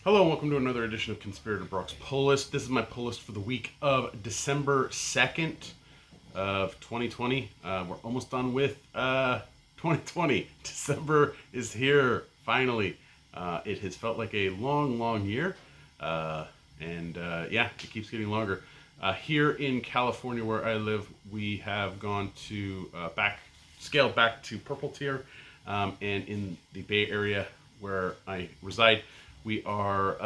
Hello and welcome to another edition of Conspirator Brock's Pull List. This is my pull list for the week of December 2nd of 2020. We're almost done with 2020. December is here, finally. It has felt like a long year. Yeah, it keeps getting longer. Here in California where I live, we have gone to scaled back to purple tier. And in the Bay Area where I reside, we are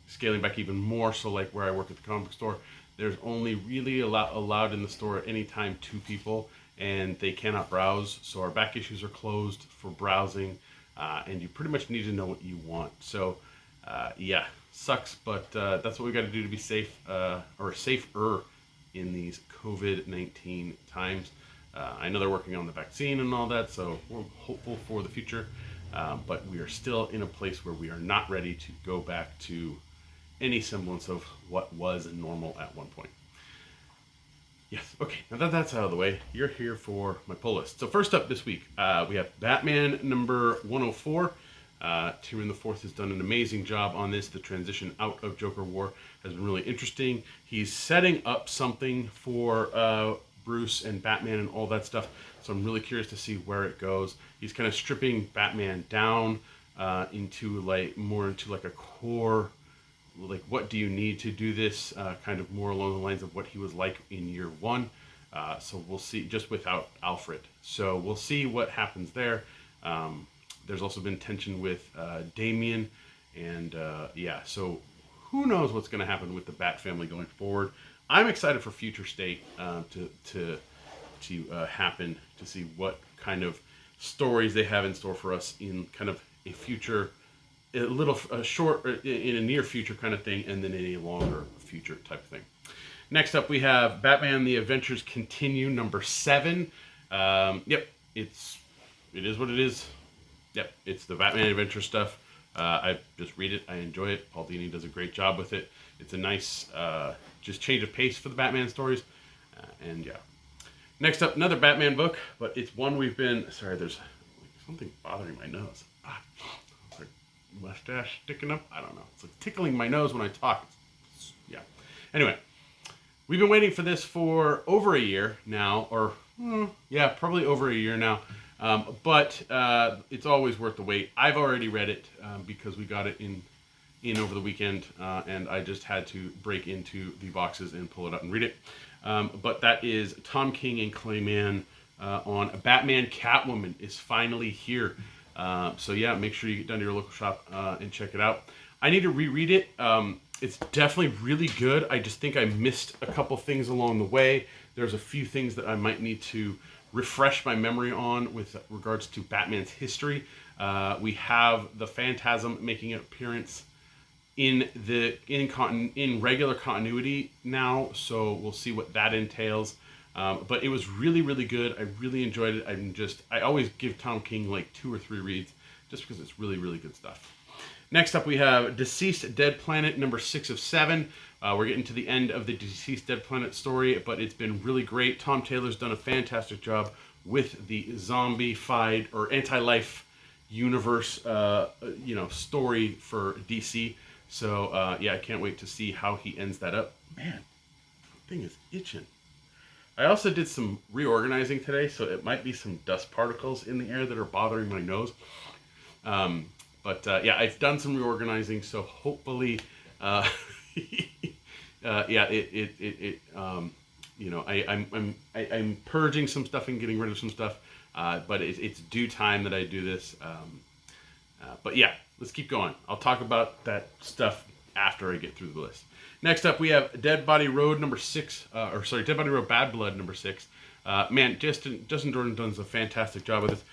scaling back even more. So like where I work at the comic book store, there's only really allowed in the store at any time 2 people, and they cannot browse. So our back issues are closed for browsing, and you pretty much need to know what you want. So yeah, sucks, but that's what we got to do to be safe, or safer in these COVID-19 times. I know they're working on the vaccine and all that, so we're hopeful for the future. But we are still in a place where we are not ready to go back to any semblance of what was normal at one point. Yes, okay, now that that's out of the way, you're here for my pull list. So first up this week, we have Batman number 104. Tyrion the Fourth has done an amazing job on this. The transition out of Joker War has been really interesting. He's setting up something for Bruce and Batman and all that stuff. So I'm really curious to see where it goes. He's kind of stripping Batman down into like a core, like what do you need to do this, kind of more along the lines of what he was like in year 1. So we'll see, just without Alfred. So we'll see what happens there. There's also been tension with Damian, and yeah, so who knows what's going to happen with the Bat family going forward. I'm excited for Future State to happen, to see what kind of stories they have in store for us in kind of a future, in a near future kind of thing, and then in a longer future type of thing. Next up, we have Batman: The Adventures Continue, number 7. Yep, it is what it is. Yep, it's the Batman Adventure stuff. I just read it. I enjoy it. Paul Dini does a great job with it. It's a nice just change of pace for the Batman stories. And yeah. Next up, another Batman book, but it's one we've been... Sorry, there's something bothering my nose. It's like mustache sticking up. I don't know. It's like tickling my nose when I talk. Yeah. Anyway, we've been waiting for this for over a year now, or yeah, probably over a year now. But it's always worth the wait. I've already read it because we got it in over the weekend, and I just had to break into the boxes and pull it out and read it. But that is Tom King and Clayman on Batman Catwoman is finally here. So yeah, make sure you get down to your local shop and check it out. I need to reread it. It's definitely really good. I just think I missed a couple things along the way. There's a few things that I might need to refresh my memory on with regards to Batman's history. We have the Phantasm making an appearance in regular continuity now, so we'll see what that entails. But it was really good. I really enjoyed it. I always give Tom King like 2 or 3 reads just because it's really good stuff. Next up, we have DCeased Dead Planet number 6 of 7. We're getting to the end of the DCeased Dead Planet story, but it's been really great. Tom Taylor's done a fantastic job with the zombie-fied or anti-life universe, story for DC. So yeah, I can't wait to see how he ends that up. Man, that thing is itching. I also did some reorganizing today, so it might be some dust particles in the air that are bothering my nose. But yeah, I've done some reorganizing, so hopefully, yeah, I'm purging some stuff and getting rid of some stuff. But it's due time that I do this. But yeah, let's keep going. I'll talk about that stuff after I get through the list. Next up, we have Dead Body Road number 6, Dead Body Road Bad Blood number 6. Man, Justin Jordan does a fantastic job with this.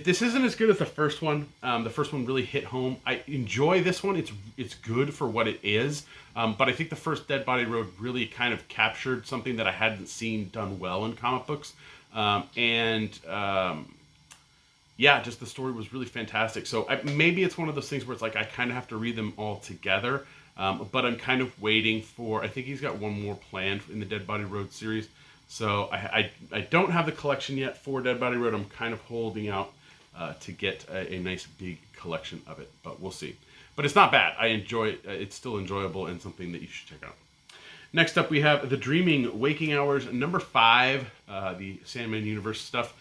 This isn't as good as the first one. The first one really hit home. I enjoy this one. It's good for what it is. But I think the first Dead Body Road really kind of captured something that I hadn't seen done well in comic books. Yeah, just the story was really fantastic. So maybe it's one of those things where it's like I kind of have to read them all together. But I'm kind of waiting for... I think he's got one more planned in the Dead Body Road series. So I don't have the collection yet for Dead Body Road. I'm kind of holding out to get a nice big collection of it, but we'll see. But it's not bad. I enjoy it. It's still enjoyable and something that you should check out. Next up, we have The Dreaming Waking Hours, number 5, the Sandman universe stuff.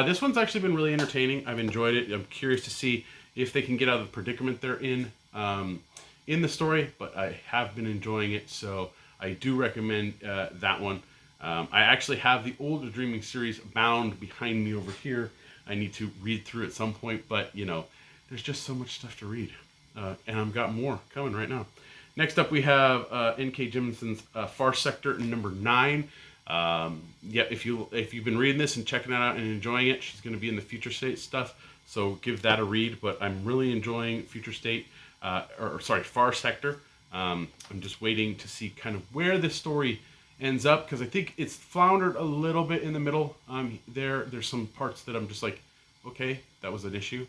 This one's actually been really entertaining. I've enjoyed it. I'm curious to see if they can get out of the predicament they're in the story, but I have been enjoying it, so I do recommend that one. I actually have the older Dreaming series bound behind me over here. I need to read through at some point, but, you know, there's just so much stuff to read. And I've got more coming right now. Next up, we have N.K. Jemisin's Far Sector number 9. Yeah, if you've been reading this and checking it out and enjoying it, she's going to be in the Future State stuff, so give that a read. But I'm really enjoying Future State, Far Sector. I'm just waiting to see kind of where this story ends up, because I think it's floundered a little bit in the middle. There's some parts that I'm just like, okay, that was an issue.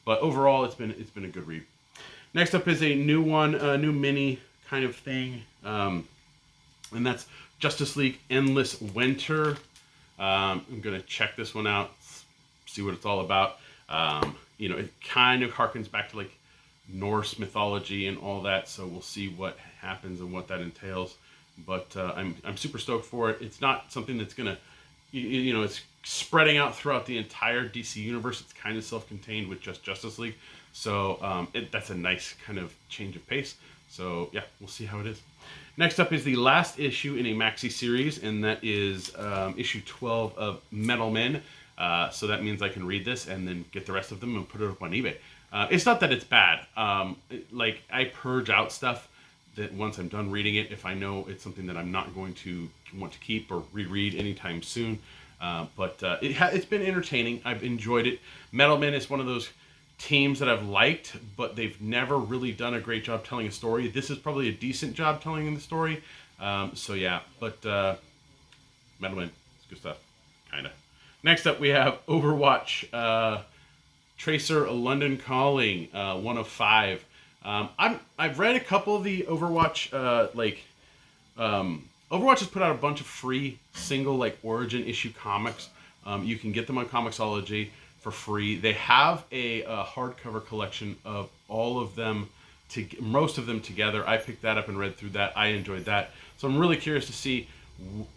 But overall, it's been a good read. Next up is a new one, a new mini kind of thing, and that's Justice League Endless Winter. I'm gonna check this one out, see what it's all about. You know, it kind of harkens back to like Norse mythology and all that, so we'll see what happens and what that entails. But I'm super stoked for it. It's not something that's gonna, you know, it's spreading out throughout the entire DC universe. It's kind of self-contained with just Justice League, so that's a nice kind of change of pace. So yeah, we'll see how it is. Next up is the last issue in a maxi series, and that is issue 12 of Metal Men. So that means I can read this and then get the rest of them and put it up on eBay. It's not that it's bad. Like, I purge out stuff that once I'm done reading it, if I know it's something that I'm not going to want to keep or reread anytime soon. But it's been entertaining. I've enjoyed it. Metal Men is one of those teams that I've liked, but they've never really done a great job telling a story. This is probably a decent job telling the story. So yeah, but Metal Men, it's good stuff, kind of. Next up, we have Overwatch Tracer London Calling, 1 of 5. I've read a couple of the Overwatch, Overwatch has put out a bunch of free single like origin issue comics. You can get them on Comixology for free. They have a hardcover collection of all of them, most of them together. I picked that up and read through that. I enjoyed that. So I'm really curious to see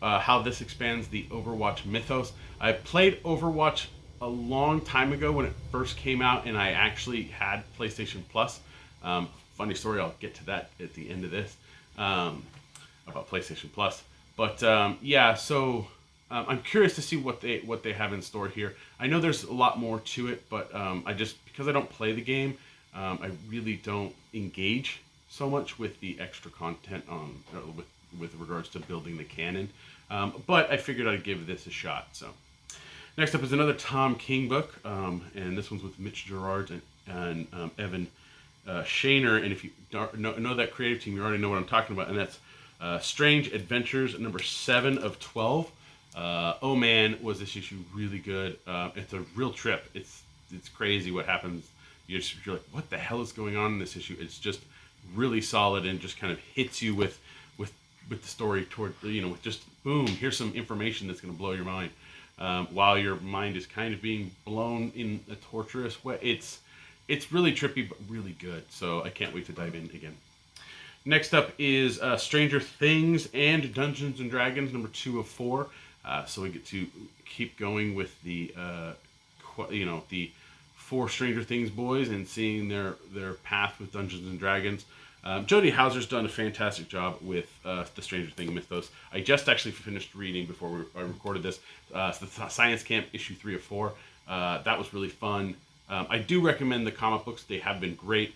how this expands the Overwatch mythos. I played Overwatch a long time ago when it first came out, and I actually had PlayStation Plus. Funny story, I'll get to that at the end of this, about PlayStation Plus. But yeah, so I'm curious to see what they have in store here. I know there's a lot more to it, but because I don't play the game, I really don't engage so much with the extra content with regards to building the canon. But I figured I'd give this a shot. So next up is another Tom King book, and this one's with Mitch Gerard and Evan Shaner. And if you know that creative team, you already know what I'm talking about, and that's Strange Adventures number 7 of 12. Oh man, was this issue really good. It's a real trip. It's crazy what happens. You're like, what the hell is going on in this issue? It's just really solid and just kind of hits you with the story toward, with just boom, here's some information that's going to blow your mind. While your mind is kind of being blown in a torturous way. It's really trippy, but really good. So I can't wait to dive in again. Next up is Stranger Things and Dungeons and Dragons, number 2 of 4. So we get to keep going with the 4 Stranger Things boys and seeing their path with Dungeons and Dragons. Jody Houser's done a fantastic job with the Stranger Things mythos. I just actually finished reading before I recorded this. The Science Camp issue 3 of 4. That was really fun. I do recommend the comic books. They have been great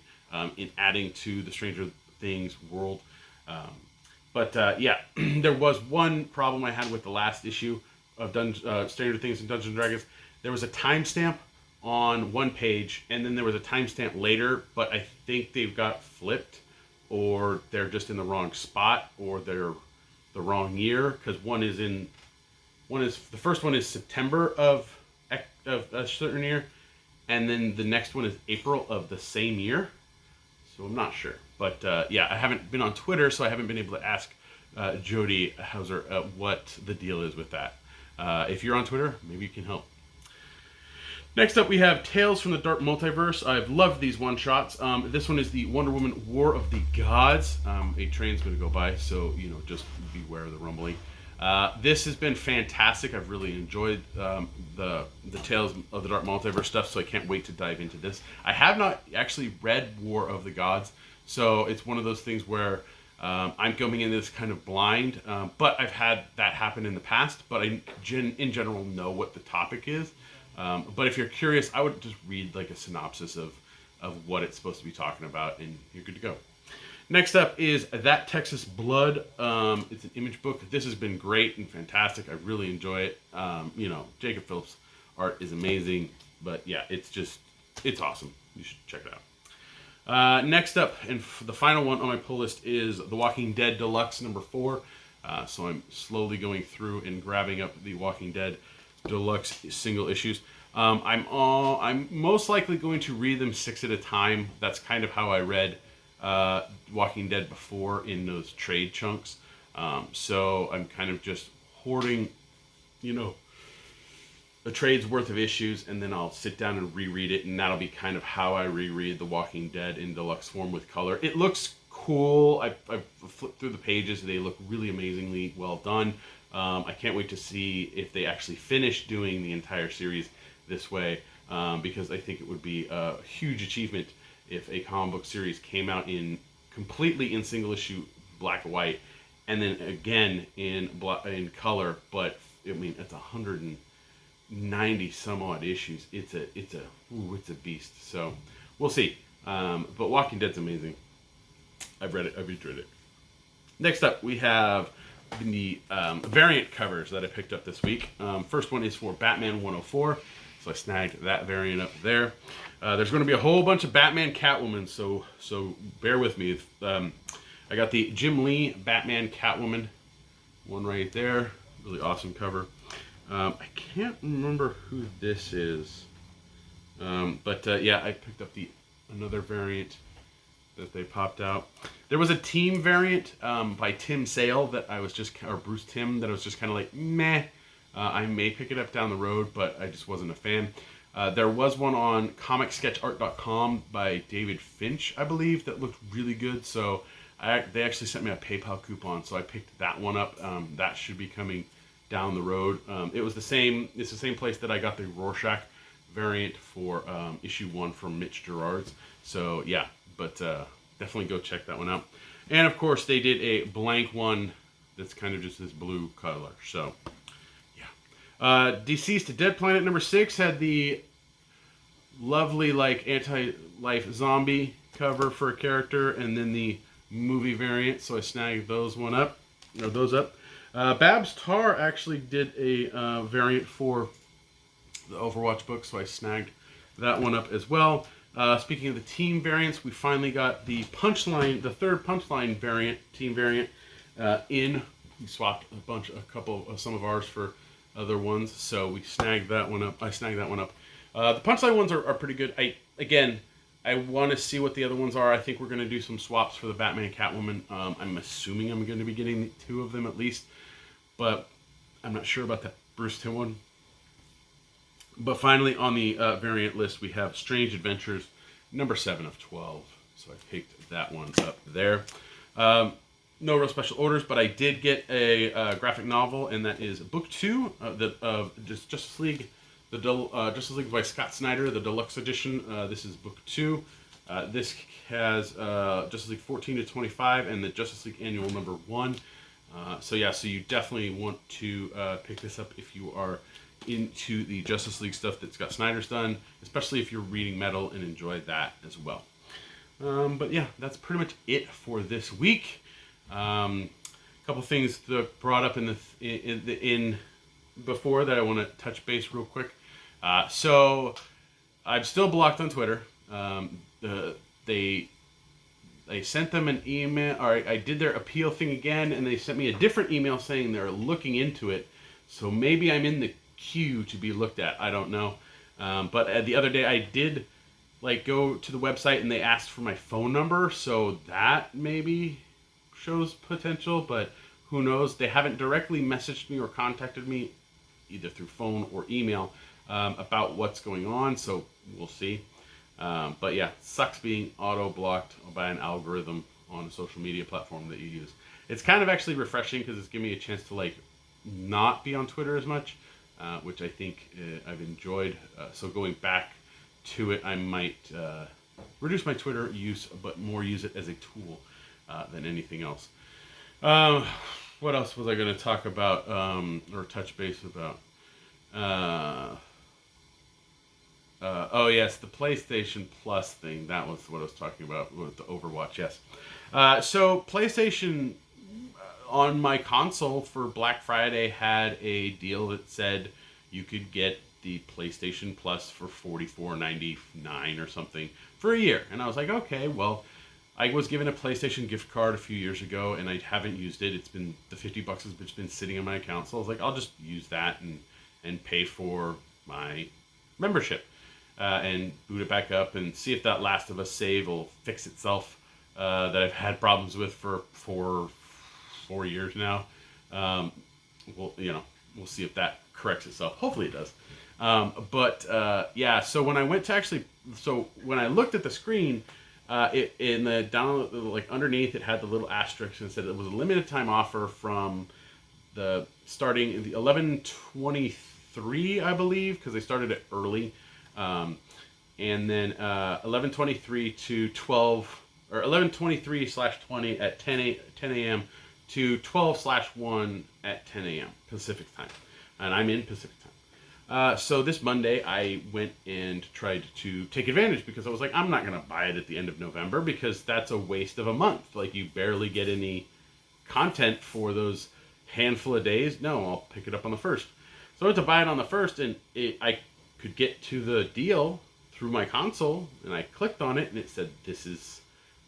in adding to the Stranger Things world. But there was one problem I had with the last issue of Stranger Things and Dungeons and Dragons. There was a timestamp on one page, and then there was a timestamp later, but I think they've got flipped, or they're just in the wrong spot, or they're the wrong year, because the first one is September of a certain year, and then the next one is April of the same year. So I'm not sure. But I haven't been on Twitter, so I haven't been able to ask Jody Houser what the deal is with that. If you're on Twitter, maybe you can help. Next up, we have Tales from the Dark Multiverse. I've loved these one-shots. This one is the Wonder Woman War of the Gods. A train's going to go by, so, just beware of the rumbling. This has been fantastic. I've really enjoyed the Tales of the Dark Multiverse stuff, so I can't wait to dive into this. I have not actually read War of the Gods, so it's one of those things where I'm going into this kind of blind, but I've had that happen in the past, but I, in general, know what the topic is. But if you're curious, I would just read like a synopsis of what it's supposed to be talking about, and you're good to go. Next up is That Texas Blood. It's an image book. This has been great and fantastic. I really enjoy it. Jacob Phillips' art is amazing, but yeah, it's awesome. You should check it out. Next up, and the final one on my pull list is The Walking Dead Deluxe number 4. So I'm slowly going through and grabbing up The Walking Dead Deluxe single issues. I'm most likely going to read them 6 at a time. That's kind of how I read Walking Dead before in those trade chunks. So I'm kind of just hoarding, a trade's worth of issues, and then I'll sit down and reread it, and that'll be kind of how I reread The Walking Dead in deluxe form with color. It looks cool. I've flipped through the pages. They look really amazingly well done. I can't wait to see if they actually finish doing the entire series this way, because I think it would be a huge achievement if a comic book series came out completely in single issue black and white, and then again in color. But I mean, it's 190 some odd issues. It's a beast. So we'll see. But Walking Dead's amazing. I've read it. I've enjoyed it. Next up, we have the variant covers that I picked up this week. First one is for Batman 104, so I snagged that variant up there. There's going to be a whole bunch of Batman Catwoman, so bear with me. I got the Jim Lee Batman Catwoman one right there. Really awesome cover. I can't remember who this is, but yeah, I picked up another variant that they popped out. There was a team variant by Tim Sale that I was or Bruce Timm, that I was just kind of like, meh. I may pick it up down the road, but I just wasn't a fan. There was one on comicsketchart.com by David Finch, I believe, that looked really good. So they actually sent me a PayPal coupon, so I picked that one up. That should be coming down the road. It's the same place that I got the Rorschach variant for issue 1 from Mitch Gerard's. So yeah, but definitely go check that one out. And of course, they did a blank one that's kind of just this blue color. So yeah. DCeased Dead Planet number 6 had the lovely like anti-life zombie cover for a character, and then the movie variant. So I snagged those up. Babs Tarr actually did a variant for the Overwatch book, so I snagged that one up as well. Speaking of the team variants, we finally got the third Punchline variant, team variant, in. We swapped some of ours for other ones, so we snagged that one up. I snagged that one up. The Punchline ones are pretty good. I want to see what the other ones are. I think we're going to do some swaps for the Batman Catwoman. I'm assuming I'm going to be getting 2 of them at least, but I'm not sure about that Bruce Timm one. But finally, on the variant list, we have Strange Adventures, number 7 of 12. So I picked that one up there. No real special orders, but I did get a graphic novel, and that is book 2 of Justice League, Justice League by Scott Snyder, the deluxe edition. This is book 2. This has Justice League 14 to 25 and the Justice League Annual number 1. So you definitely want to pick this up if you are into the Justice League stuff that Scott Snyder's done, especially if you're reading Metal and enjoy that as well. But yeah, that's pretty much it for this week. A couple things that brought up in before that I want to touch base real quick. So I'm still blocked on Twitter. They sent them an email, or I did their appeal thing again, and they sent me a different email saying they're looking into it. So maybe I'm in the queue to be looked at. I don't know. But the other day I did go to the website and they asked for my phone number, so that maybe shows potential, but who knows? They haven't directly messaged me or contacted me either through phone or email. about what's going on, so we'll see. But yeah, sucks being auto-blocked by an algorithm on a social media platform that you use. It's kind of actually refreshing because it's giving me a chance to like not be on Twitter as much, which I think I've enjoyed. So going back to it, I might reduce my Twitter use, but more use it as a tool than anything else. What else was I going to talk about or touch base about? Oh yes, the PlayStation Plus thing. That was what I was talking about with the Overwatch. Yes. So PlayStation on my console for Black Friday had a deal that said you could get the PlayStation Plus for $44.99 or something for a year, and I was like, okay, well, I was given a PlayStation gift card a few years ago, and I haven't used it. It's been the $50 has just been sitting in my account, so I was like, I'll just use that and pay for my membership. And boot it back up and see if that Last of Us save will fix itself that I've had problems with for 4 years now. We'll see if that corrects itself. Hopefully it does. So when I went to when I looked at the screen, it in the down like underneath it had the little asterisk and said it was a limited time offer from the starting in the 11/23, I believe, because they started it early. And then 11/23 to 12 or 11/23/20 at 10 a.m. to 12/1 at 10 a.m. Pacific time, and I'm in Pacific time. So this Monday I went and tried to take advantage because I was like, I'm not gonna buy it at the end of November because that's a waste of a month. Like you barely get any content for those handful of days. No, I'll pick it up on the 1st. So I went to buy it on the 1st, and I could get to the deal through my console, and I clicked on it, and it said, this is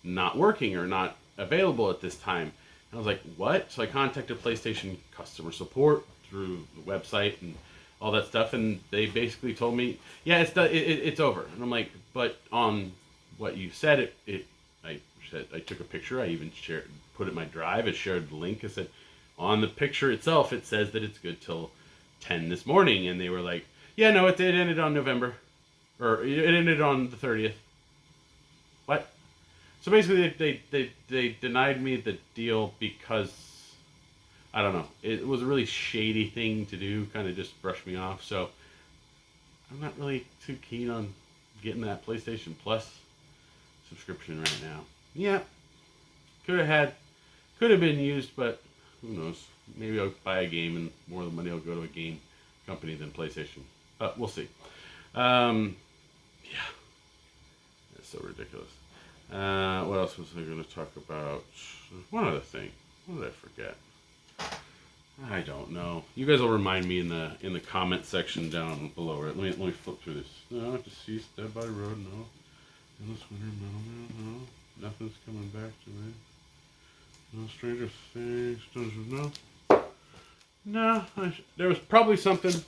not working or not available at this time. And I was like, what? So I contacted PlayStation customer support through the website and all that stuff, and they basically told me, yeah, it's over. And I'm like, but on what you said, I took a picture, I even put it in my drive, I shared the link, I said, on the picture itself, it says that it's good till 10 this morning, and they were like, yeah, no, it ended on November. Or it ended on the 30th. What? So basically, they denied me the deal because, I don't know, it was a really shady thing to do, kind of just brush me off. So I'm not really too keen on getting that PlayStation Plus subscription right now. Yeah, could have been used, but who knows? Maybe I'll buy a game and more of the money will go to a game company than PlayStation. But we'll see. Yeah, that's so ridiculous. What else was I going to talk about? One other thing. What did I forget? I don't know. You guys will remind me in the comment section down below. Right? Let me flip through this. No, DCeased, Dead by Road, no. Endless Winter, no. Nothing's coming back to me. No Stranger Things, no. No, there was probably something.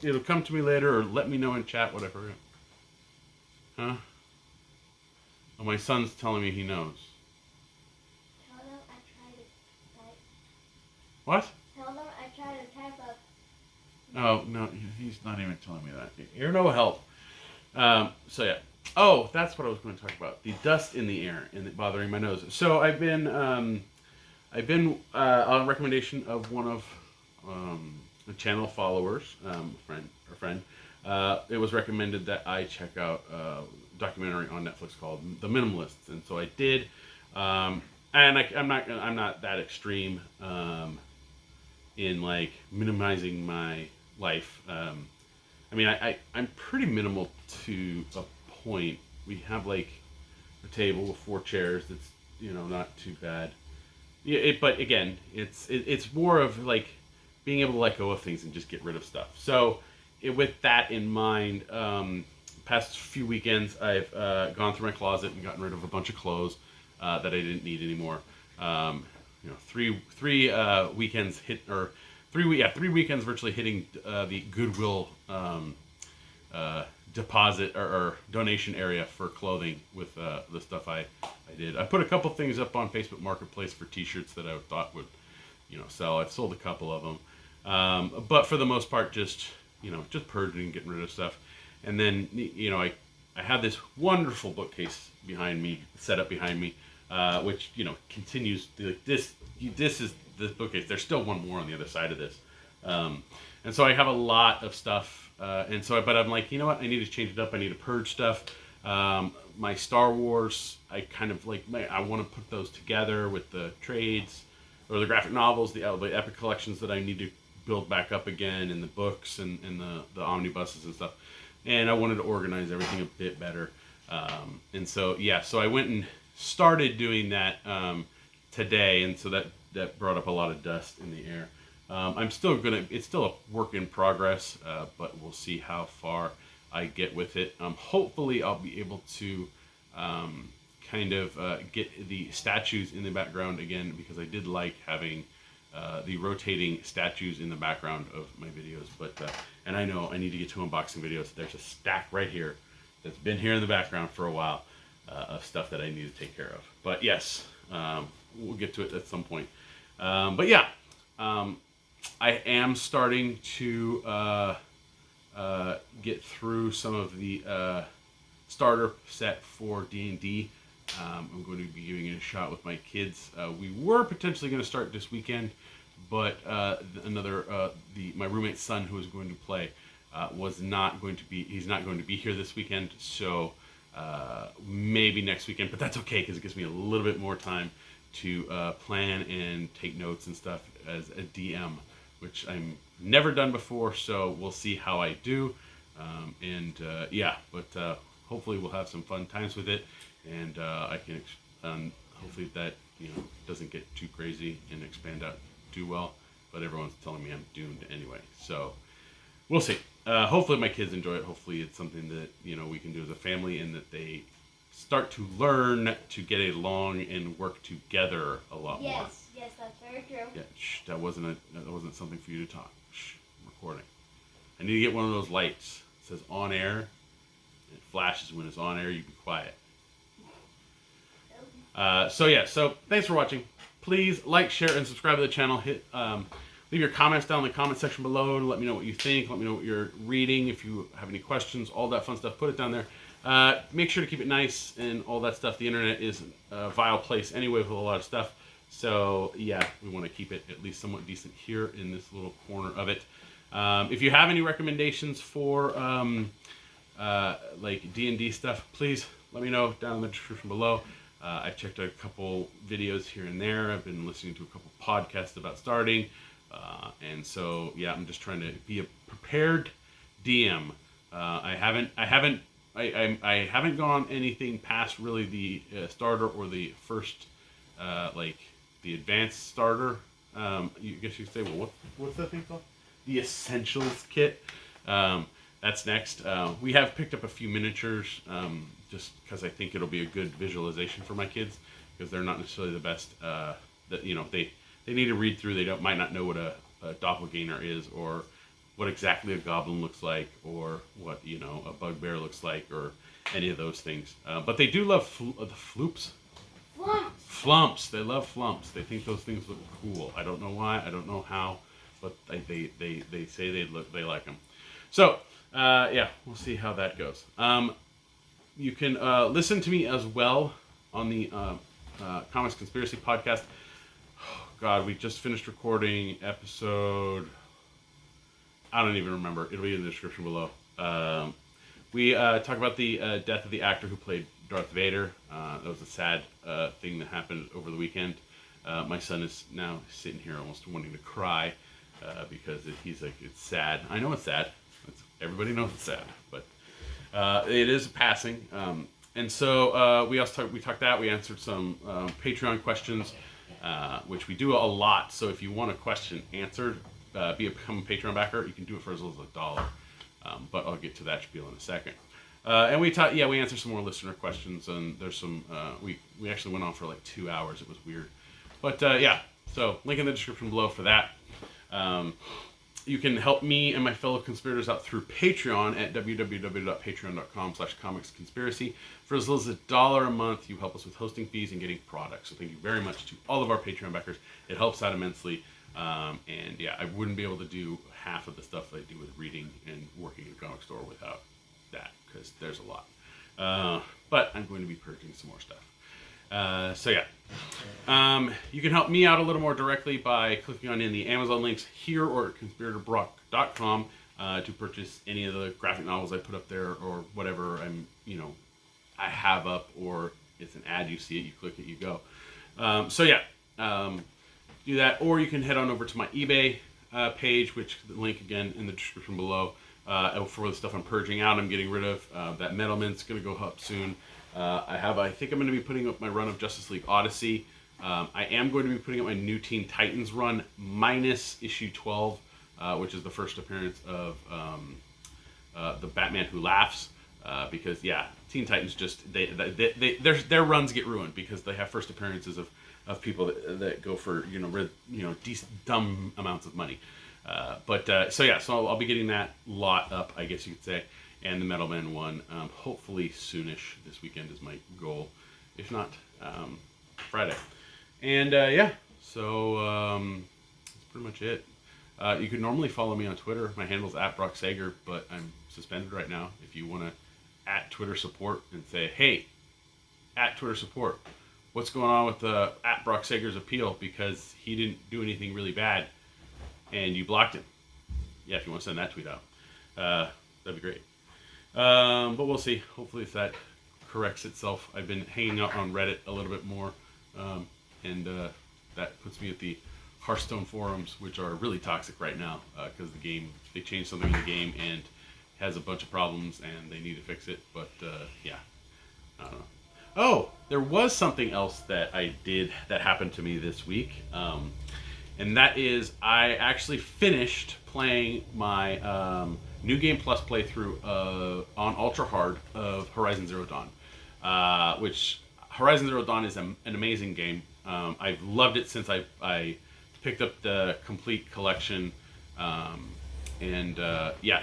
It'll come to me later, or let me know in chat what I forgot. Huh? Oh, my son's telling me he knows. Tell them I tried to type. What? Tell them I tried to type up. Oh, no, he's not even telling me that. You're no help. So yeah. Oh, that's what I was going to talk about. The dust in the air and bothering my nose. So I've been on recommendation of one of the channel followers, friend. It was recommended that I check out a documentary on Netflix called The Minimalists, and so I did. And I'm not that extreme in like minimizing my life. I mean, I'm pretty minimal to a point. We have like a table with 4 chairs. That's not too bad. Yeah, but again, it's more of like being able to let go of things and just get rid of stuff. So with that in mind, past few weekends I've gone through my closet and gotten rid of a bunch of clothes that I didn't need anymore. 3 weekends hit, or 3 weekends virtually hitting the Goodwill deposit or donation area for clothing with the stuff I did. I put a couple things up on Facebook Marketplace for t-shirts that I thought would sell. I've sold a couple of them, but for the most part just just purging, getting rid of stuff. And then, I have this wonderful bookcase set up behind me, which, continues, this is the bookcase. There's still one more on the other side of this. And so I have a lot of stuff. But I'm like, you know what? I need to change it up. I need to purge stuff. My Star Wars, I kind of I want to put those together with the trades or the graphic novels, the epic collections that I need to build back up again, and the books and the omnibuses and stuff. And I wanted to organize everything a bit better. So I went and started doing that today, and so that brought up a lot of dust in the air. It's still a work in progress, but we'll see how far I get with it. Hopefully I'll be able to get the statues in the background again, because I did like having the rotating statues in the background of my videos. And I know I need to get to unboxing videos. There's a stack right here that's been here in the background for a while of stuff that I need to take care of. But yes, we'll get to it at some point. I am starting to get through some of the starter set for D&D. I'm going to be giving it a shot with my kids. We were potentially going to start this weekend, but my roommate's son, who was going to play, he's not going to be here this weekend, so maybe next weekend, but that's okay, because it gives me a little bit more time to plan and take notes and stuff as a DM, which I'm never done before, so we'll see how I do. Hopefully we'll have some fun times with it, and I can hopefully that doesn't get too crazy and expand out too well, but everyone's telling me I'm doomed anyway, so we'll see. Hopefully my kids enjoy it. Hopefully it's something that we can do as a family, and that they start to learn to get along and work together a lot more. Yes, that's very true. Yeah, that wasn't something for you to talk. I'm recording. I need to get one of those lights. It says on air. It flashes when it's on air. You be quiet. So thanks for watching. Please like, share, and subscribe to the channel. Leave your comments down in the comment section below and let me know what you think. Let me know what you're reading. If you have any questions, all that fun stuff, put it down there. Make sure to keep it nice and all that stuff. The internet is a vile place anyway with a lot of stuff. So yeah, we want to keep it at least somewhat decent here in this little corner of it. If you have any recommendations for D&D stuff, please let me know down in the description below. I've checked out a couple videos here and there. I've been listening to a couple podcasts about starting. And so yeah, I'm just trying to be a prepared DM. I haven't gone anything past really the starter or the first the advanced starter. You guess you could say, well, what's that thing called? The Essentials kit. That's next. We have picked up a few miniatures just because I think it'll be a good visualization for my kids, because they're not necessarily the best. They need to read through. They might not know what a doppelganger is, or what exactly a goblin looks like, or what a bugbear looks like, or any of those things. But they do love the floops. Flumps. They love flumps. They think those things look cool. I don't know why. I don't know how, but they say they like them. So we'll see how that goes. You can listen to me as well on the Comics Conspiracy podcast. Oh, God, we just finished recording episode. I don't even remember. It'll be in the description below. We talk about the death of the actor who played Darth Vader. That was a sad thing that happened over the weekend. My son is now sitting here almost wanting to cry because he's like, it's sad. I know it's sad. Everybody knows it's sad, but it is a passing. And so we talked that. We answered some Patreon questions, which we do a lot. So if you want a question answered, become a Patreon backer. You can do it for as little as $1. But I'll get to that spiel in a second. And we answered some more listener questions, and there's some, we actually went on for like 2 hours. It was weird. But so link in the description below for that. You can help me and my fellow conspirators out through Patreon at www.patreon.com/comicsconspiracy. For as little as $1 a month, you help us with hosting fees and getting products. So thank you very much to all of our Patreon backers. It helps out immensely. And yeah, I wouldn't be able to do half of the stuff I do with reading and working in a comic store without that, because there's a lot. But I'm going to be purging some more stuff. So yeah, you can help me out a little more directly by clicking on the Amazon links here or at conspiratorbrock.com to purchase any of the graphic novels I put up there, or whatever I have up, or it's an ad, you see it, you click it, you go. So yeah, do that, or you can head on over to my eBay page, which the link again in the description below, for the stuff I'm purging out, I'm getting rid of. That Metalman's going to go up soon. I think I'm going to be putting up my run of Justice League Odyssey. I am going to be putting up my new Teen Titans run minus issue 12, which is the first appearance of the Batman Who Laughs. Because yeah, Teen Titans just their runs get ruined because they have first appearances of people that go for decent dumb amounts of money. So I'll be getting that lot up, I guess you could say, and the Metal Man one hopefully soonish. This weekend is my goal, if not Friday. And so that's pretty much it. You can normally follow me on Twitter. My handle's @BrockSager, but I'm suspended right now. If you want to @Twitter support and say, hey, @Twitter support, what's going on with the @BrockSager's appeal, because he didn't do anything really bad and you blocked him. Yeah, if you want to send that tweet out, that'd be great. But we'll see. Hopefully if that corrects itself. I've been hanging out on Reddit a little bit more, and that puts me at the Hearthstone forums, which are really toxic right now because they changed something in the game and has a bunch of problems and they need to fix it. But yeah, I don't know. Oh, there was something else that I did that happened to me this week, and that is I actually finished playing my New Game Plus playthrough on Ultra Hard of Horizon Zero Dawn, which Horizon Zero Dawn is an amazing game. I've loved it since I picked up the complete collection, and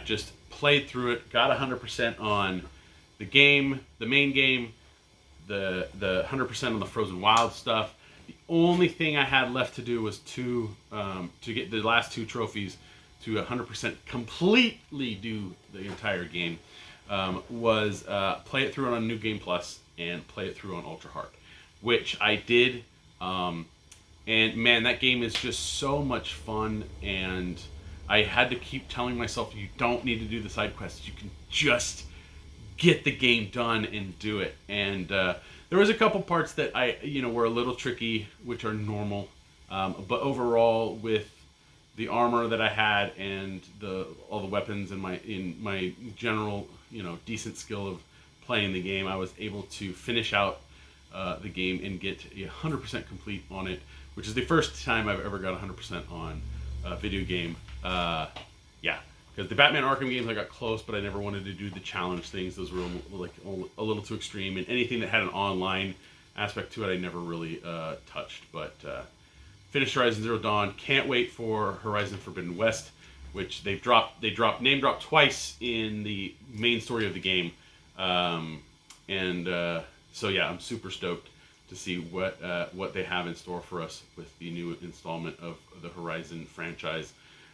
just played through it, got 100% on the game, the main game, the 100% on the Frozen Wild stuff. The only thing I had left to do was to get the last 2 trophies to 100% completely do the entire game, was play it through on New Game Plus and play it through on Ultra Hard, which I did. And man, that game is just so much fun, and I had to keep telling myself, you don't need to do the side quests, you can just get the game done and do it. And there was a couple parts that were a little tricky, which are normal, but overall with the armor that I had and all the weapons and my general decent skill of playing the game, I was able to finish out the game and get 100% complete on it, which is the first time I've ever got 100% on a video game. Because the Batman Arkham games I got close, but I never wanted to do the challenge things. Those were like a little too extreme, and anything that had an online aspect to it I never really touched. But finished Horizon Zero Dawn. Can't wait for Horizon Forbidden West, which they name dropped twice in the main story of the game. So yeah, I'm super stoked to see what they have in store for us with the new installment of the Horizon franchise.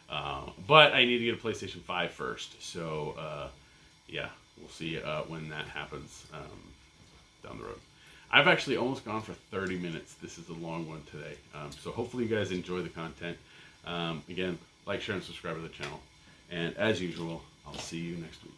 But I need to get a PlayStation 5 first, so we'll see when that happens down the road. I've actually almost gone for 30 minutes. This is a long one today, so hopefully you guys enjoy the content. Again, like, share, and subscribe to the channel. And as usual, I'll see you next week.